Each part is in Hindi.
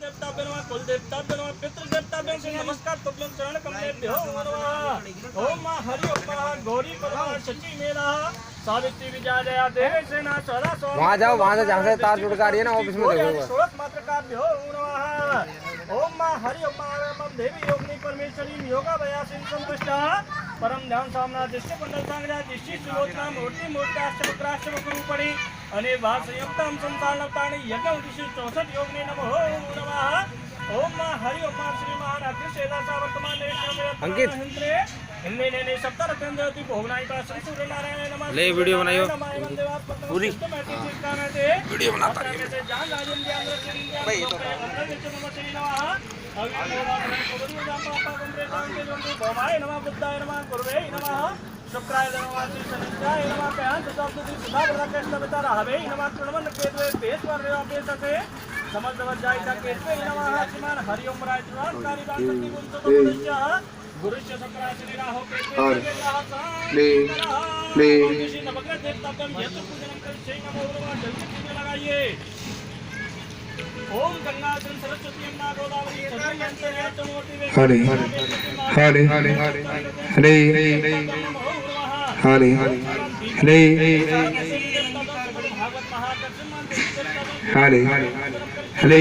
देवताभ्यो नमः कुल देवताभ्यो नमः पितृ देवताभ्यो से नमस्कार तुभ्यं चरण कमलेभ्यो नमः। ओम मां हरि ओम मां गौरी परमा सची मेरा सावित्री विजया देवी सेना सदा सो वहां जाओ, वहां से जहां से तार जुड़ का रही है ना ऑफिस में देखो। सोलह मात्र काभ्यो नमः। ओम मां हरि ओम मां देवी योगिनी परमेश्वरी योगा भयासिन संतुष्टा परम ध्यान सामना दृष्टि कुंडल सांगरा दृष्टि सुलोचना मूर्ति मूर्ताष्टवक्राष्टवक रूपणी अने वा संयुक्तम संतानवतानि यज्ञ ऋषि 64 योगिनी नमो नमः। ओम मां हरि ओम मां श्री महाराज सेदासा वर्तमान अंकित इनने सप्ताह रत्नदेवती भोगनाई का सूर्य नारायण नमः। ले वीडियो बनाइयो पूरी वीडियो बनाता है भाई ये तो भवाय नमः बुद्धाय नमः गुरुवे नमः शुक्राय नमः शनिश्चाय नमः प्यांत सप्तति सुधा प्रकाशविता रहवे नमः प्रणवन केतवे पेशवर रेवापेशसे समझवज्जाय का केतवे नमः श्रीमान हरि ओम राय कारी बासंति गुणसुतोदस्य गुरुश्च शुक्राय श्री राहो केतवे ले किसी नवग्रह देवताभ्यं यत्र पूजनं करिष्ये नमो नमः जल्दी पूजन लगाइए। ओम गंगा सरस्वती यमुना गोदावरी हरे हरे हरे हरे हरे हरे हरे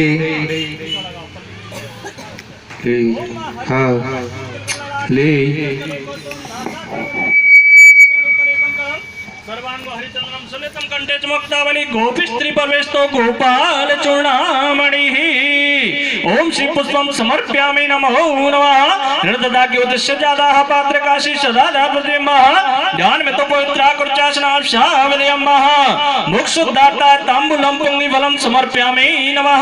सर्वांग हरिचंद्रम सुलेतम कंठे चमक्तावली गोपी स्त्री परवेस्तो गोपाल चूर्णामणि ओम श्री पुष्पम समर्प्यामि नमो नमः। निर्ददा के उद्देश्य ज्यादा पात्र काशी सदा ध्यान में तो पवित्रा कुर्चासना शावलियम मुख शुद्धाता तांबूलम पुंगी फलम समर्प्यामि नमः।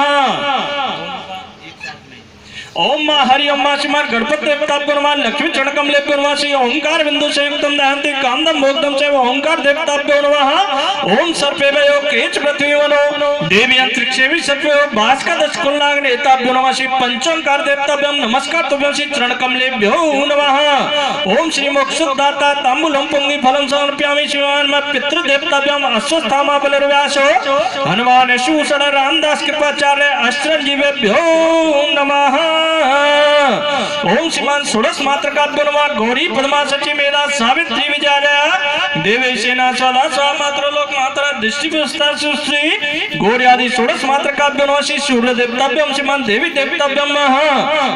ओम मां हरि ओम मां श्रीमान गणपति देवताभ्यो नमः लक्ष्मी चरण कमलेभ्यो नमः श्री ओंकार बिंदु संयुक्तम दहन्ति कामदम मोक्तम से ओंकार देवताभ्यो नमः। ओम सर्पेभ्यो केच पृथ्वीवनो देवी अंतरिक्षेवी सर्पेभ्यो भास्कर दशकुलनागनेताभ्यो नमः श्री पंचोंकार देवताभ्यं नमस्कार तुभ्यं श्री चरण कमलेभ्यो नमः। ओम श्री मोक्षदाता तांबूलम पुंगी फलम समर्पयामि श्रीमान मैं पितृ देवताभ्यं अश्वत्थामा बलर्व्यासो हनुमान शूषण रामदास कृपाचार्य अष्टजीवेभ्यो नमः। ओम श्रीमान षोडश मात्र काभ्यो नमः गौरी पद्मा सची मेधा सावित्री विजया देवी सेना सदा मात्र लोक मात्र दृष्टि व्यवस्था सुश्री गौरी आदि षोडश मात्र काभ्यो नमः श्री सूर्य देवताभ्यं श्रीमान देवी देवताभ्यं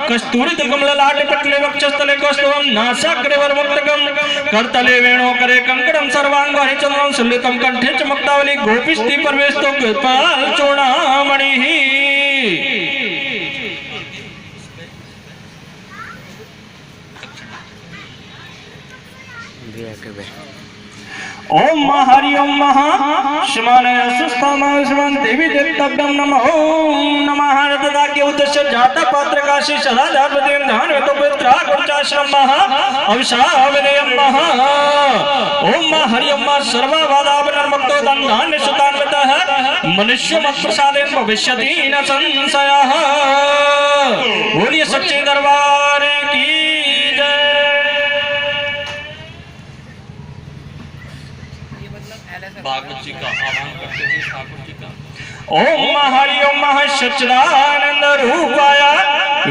कस्तूरी कमल लाट पटले वक्षस्थले कौस्तुभम नासाग्रे वरमुक्तकम करतले वेणो करे कंकड़म सर्वांग हरिचंद्रम सुलितम कंठे चमक्तावली गोपिस्ती परवेस्तो गोपाल चूर्णामणि। ओम मां हरि ओम महा श्रीमान श्रीमान देवी देवताभ्यं नमः। ओम नमः हरदा के उद्देश्य जाता पात्र काशी सदा जापति ध्यान में तो पवित्र गुरुचाश्रम अविशावलयम महा। ओम मां हरि ओम मां सर्ववादावरण मुक्तो धन्धान्य सुतान्वितः मनुष्य मत प्रसादेन भविष्यति न संशयः। बोलिए सच्चे दरबार की भागवत जी का आह्वान करते हैं ठाकुर जी का। ओम हरि ओम सच्चिदानंद रूपाय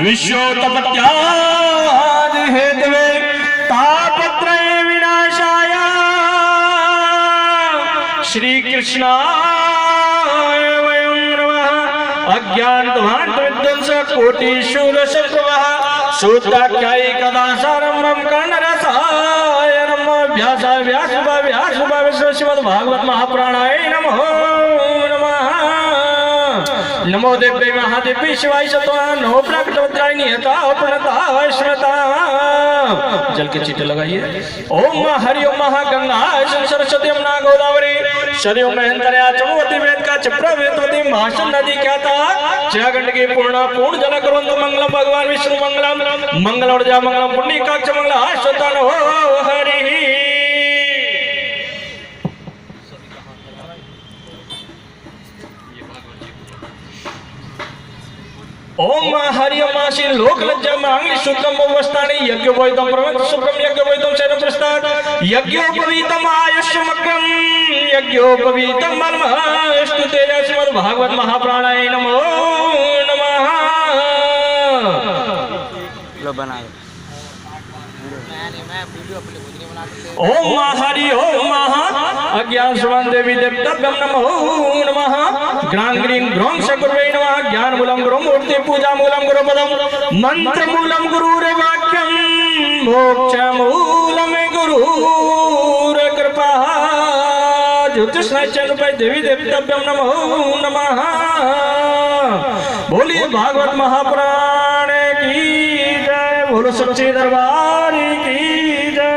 विश्वोत्पत्त्यादि हेतवे तापत्रय विनाशाय श्री कृष्णाय वयं नमः। अज्ञानध्वांत विध्वंस कोटि शूल शत्रवः सूत्राख्यायी कदा सारम्भं कर्णरसाय नमः। व्यास व्यास व्यास श्रीमद् भागवत महापुराणाय नमः नमः। नमो देव्यै महादेवी शिवाय सत्वा नमो प्राकृतवत्राय नियता प्रणता श्रता। जल के चीटे लगाइए। ओम हरि ओम गंगा सरस्वती यमुना गोदावरी सरयू महेंद्रया चमवती वेद का चप्र वेदवती महासन नदी ख्याता जय गंडकी पूर्ण पूर्ण जल करुंद मंगलम भगवान विष्णु मंगलम मंगल और जय मंगलम पुण्यकाक्ष मंगल आश्वतन हो हरि। ओम हरि ओम श्री लोक लज्जा मांगली शुक्रम अवस्थानी यज्ञ वैदम प्रवंत शुक्रम यज्ञ वैदम शरण प्रस्ताद यज्ञोपवीतम आयुष्यमक्रम यज्ञोपवीतम मर्म स्तुते श्रीमद् भागवत महापुराणाय नमो नमः। बना दो मैं वीडियो अपने खुद नहीं बनाते ओम हरि ओम अज्ञान सुमन देवी देवताभ्यं नमो नमः ग्रां ग्रीं ग्रौं सकुर्वे नमः ज्ञान मूलं गुरु मूर्ति पूजा मूलं गुरु पदम मंत्र मूलं गुरुरे वाक्यं मोक्ष मूलं गुरुर कृपा ज्योतिष चंद्र देवी देवताभ्यं नमो नमः। बोलिए भागवत महापुराण की जय, बोलो सच्चे दरबार की जय।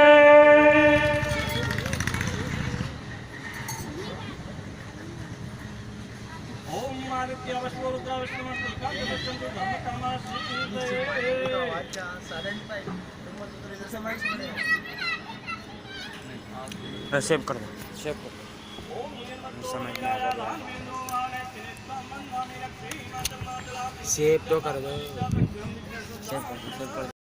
ओम आदित्य वस्तु रुद्र विष्णु मस्तका चंद्र धर्म कामा सेव कर दो सेव कर समझ में आ रहा सेव तो कर दो सेव कर दो